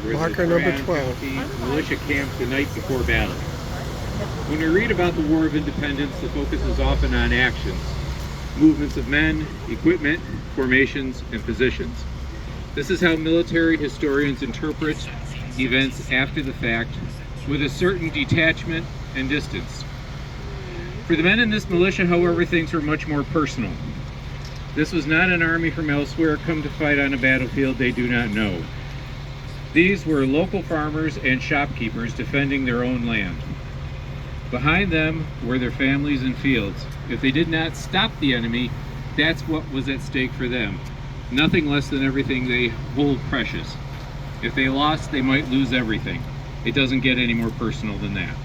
was Marker a number Bryan 12. County militia camp the night before battle. When we read about the War of Independence, the focus is often on actions, movements of men, equipment, formations, and positions. This is how military historians interpret events after the fact, with a certain detachment and distance. For the men in this militia, however, things were much more personal. This was not an army from elsewhere come to fight on a battlefield they do not know. These were local farmers and shopkeepers defending their own land. Behind them were their families and fields. If they did not stop the enemy, that's what was at stake for them. Nothing less than everything they hold precious. If they lost, they might lose everything. It doesn't get any more personal than that.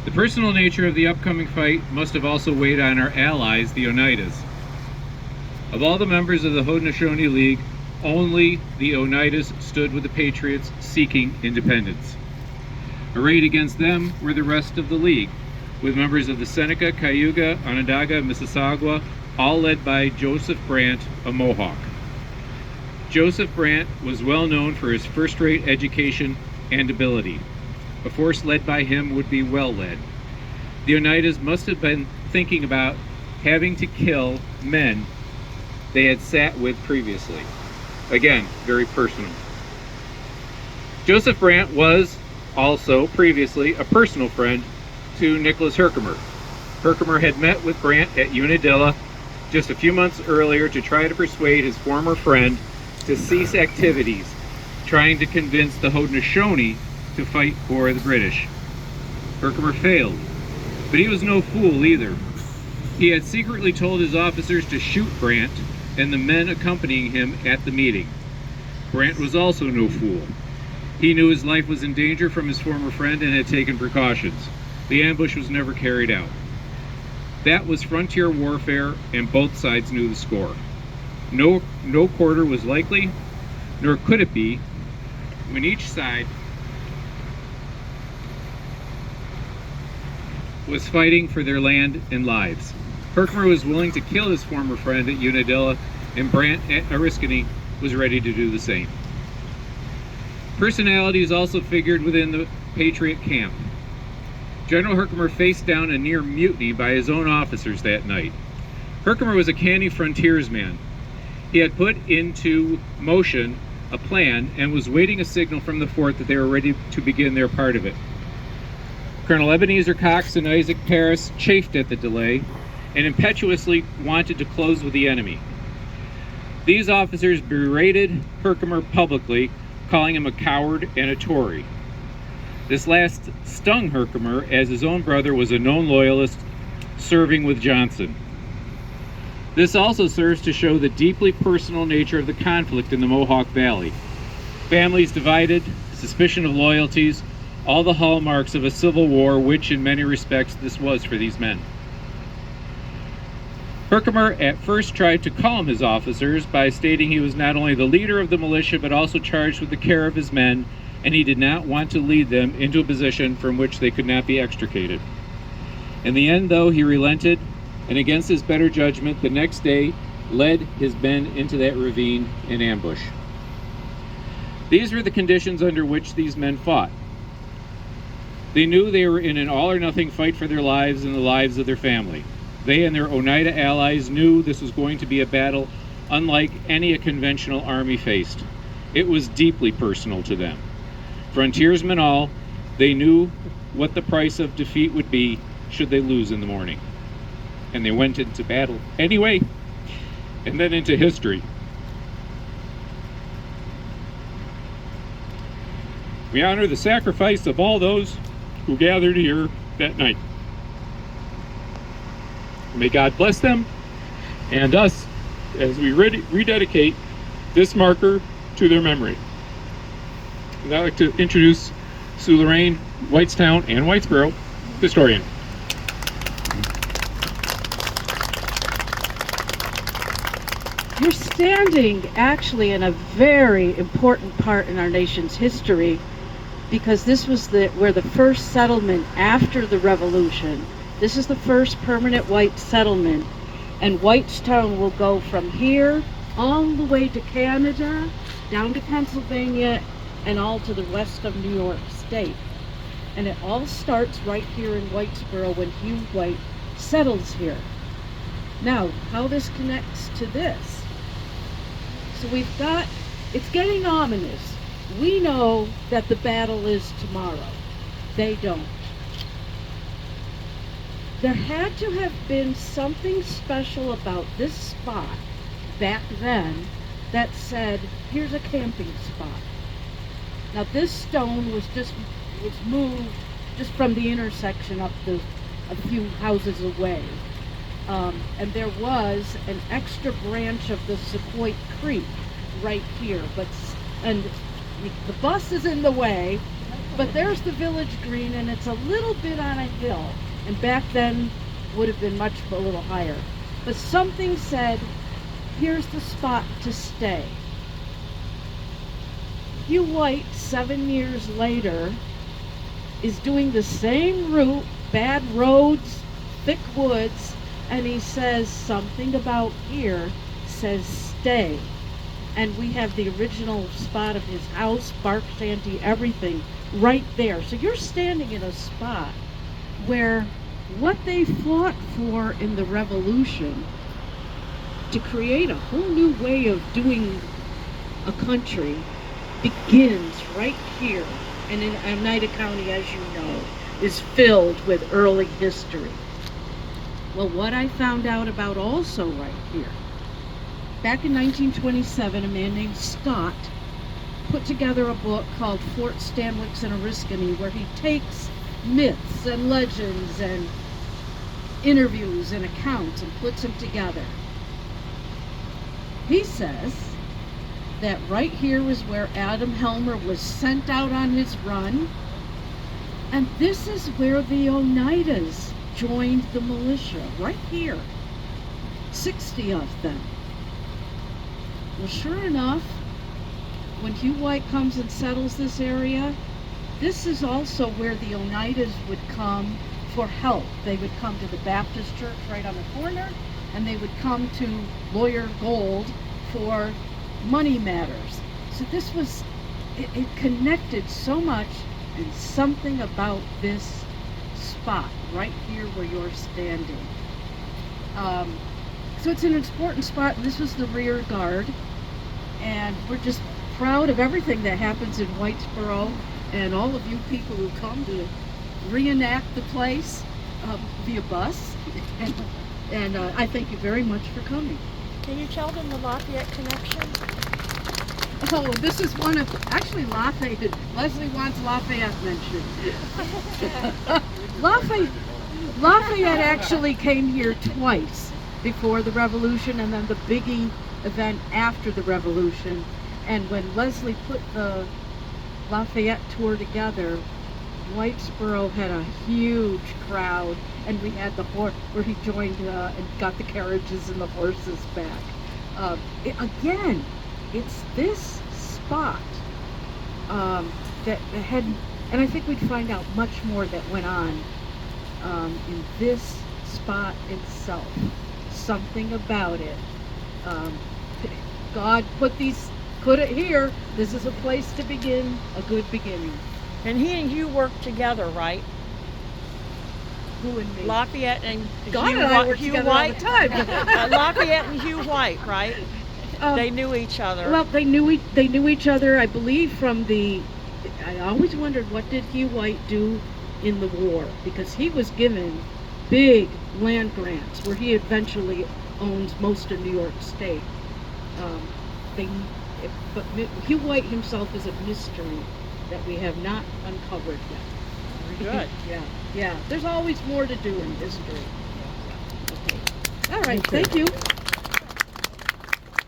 The personal nature of the upcoming fight must have also weighed on our allies, the Oneidas. Of all the members of the Haudenosaunee League, only the Oneidas stood with the Patriots seeking independence. Arrayed against them were the rest of the League, with members of the Seneca, Cayuga, Onondaga, Mississauga, all led by Joseph Brant, a Mohawk. Joseph Brant was well known for his first-rate education and ability. A force led by him would be well led. The Oneidas must have been thinking about having to kill men they had sat with previously. Again, very personal. Joseph Brant was also previously a personal friend to Nicholas Herkimer. Herkimer had met with Brant at Unadilla just a few months earlier to try to persuade his former friend to cease activities, trying to convince the Haudenosaunee to fight for the British. Herkimer failed, but he was no fool either. He had secretly told his officers to shoot Brant and the men accompanying him at the meeting. Brant was also no fool. He knew his life was in danger from his former friend and had taken precautions. The ambush was never carried out. That was frontier warfare, and both sides knew the score. No quarter was likely, nor could it be, when each side was fighting for their land and lives. Herkimer was willing to kill his former friend at Unadilla, and Brant at Oriskany was ready to do the same. Personalities also figured within the Patriot camp. General Herkimer faced down a near mutiny by his own officers that night. Herkimer was a canny frontiersman. He had put into motion a plan and was waiting a signal from the fort that they were ready to begin their part of it. Colonel Ebenezer Cox and Isaac Paris chafed at the delay and impetuously wanted to close with the enemy. These officers berated Herkimer publicly, calling him a coward and a Tory. This last stung Herkimer, as his own brother was a known loyalist serving with Johnson. This also serves to show the deeply personal nature of the conflict in the Mohawk Valley. Families divided, suspicion of loyalties, all the hallmarks of a civil war, which in many respects this was for these men. Herkimer at first tried to calm his officers by stating he was not only the leader of the militia but also charged with the care of his men, and he did not want to lead them into a position from which they could not be extricated. In the end, though, he relented, and against his better judgment, the next day led his men into that ravine in ambush. These were the conditions under which these men fought. They knew they were in an all-or-nothing fight for their lives and the lives of their family. They and their Oneida allies knew this was going to be a battle unlike any a conventional army faced. It was deeply personal to them. Frontiersmen all, they knew what the price of defeat would be should they lose in the morning. And they went into battle anyway, and then into history. We honor the sacrifice of all those who gathered here that night. May God bless them and us as we rededicate this marker to their memory. And I'd like to introduce Sue Lorraine, Whitestown and Whitesboro historian. You're standing actually in a very important part in our nation's history, because this was where the first settlement after the Revolution. This is the first permanent white settlement, and Whitestown will go from here all the way to Canada, down to Pennsylvania, and all to the west of New York State. And it all starts right here in Whitesboro when Hugh White settles here. Now, how this connects to this. So we've got, it's getting ominous. We know that the battle is tomorrow. They don't. There had to have been something special about this spot back then that said, here's a camping spot. Now this stone was moved just from the intersection up a few houses away. And there was an extra branch of the Sequoia Creek right here, and the bus is in the way, but there's the village green, and it's a little bit on a hill, and back then would have been a little higher. But something said, here's the spot to stay. Hugh White, 7 years later, is doing the same route, bad roads, thick woods, and he says something about here says stay. And we have the original spot of his house, bark shanty, everything right there. So you're standing in a spot where what they fought for in the Revolution to create a whole new way of doing a country begins right here. And in Oneida County, as you know, is filled with early history. Well, what I found out about also right here, back in 1927, a man named Scott put together a book called Fort STANWIX and Oriskany, where he takes myths and legends and interviews and accounts and puts them together. He says that right here was where Adam Helmer was sent out on his run, and this is where the Oneidas joined the militia, right here, 60 of them. Well, sure enough, when Hugh White comes and settles this area, this is also where the Oneidas would come for help. They would come to the Baptist church right on the corner, and they would come to Lawyer Gold for money matters. So this was, it connected so much, and something about this spot right here where you're standing. So it's an important spot, and this was the rear guard, and we're just proud of everything that happens in Whitesboro, and all of you people who come to reenact the place via bus, and I thank you very much for coming. Can you tell them the Lafayette connection? Oh, this is one of, actually Lafayette, Leslie wants Lafayette mentioned. Lafayette actually came here twice before the Revolution, and then the biggie event after the Revolution. And when Leslie put the Lafayette tour together, Whitesboro had a huge crowd, and we had the horse where he joined and got the carriages and the horses back. Again, it's this spot that had, and I think we'd find out much more that went on in this spot itself. Something about it. God put it here. This is a place to begin, a good beginning. And he and Hugh worked together, right? Who and me? Lafayette and God Hugh, and I work Hugh together White. all the time. Lafayette and Hugh White, right? They knew each other. Well, they knew each other, I believe, from the. I always wondered, what did Hugh White do in the war? Because he was given big land grants, where he eventually owns most of New York State. But Hugh White himself is a mystery that we have not uncovered yet. Very good. Yeah. There's always more to do in history. Okay. All right. Thank you.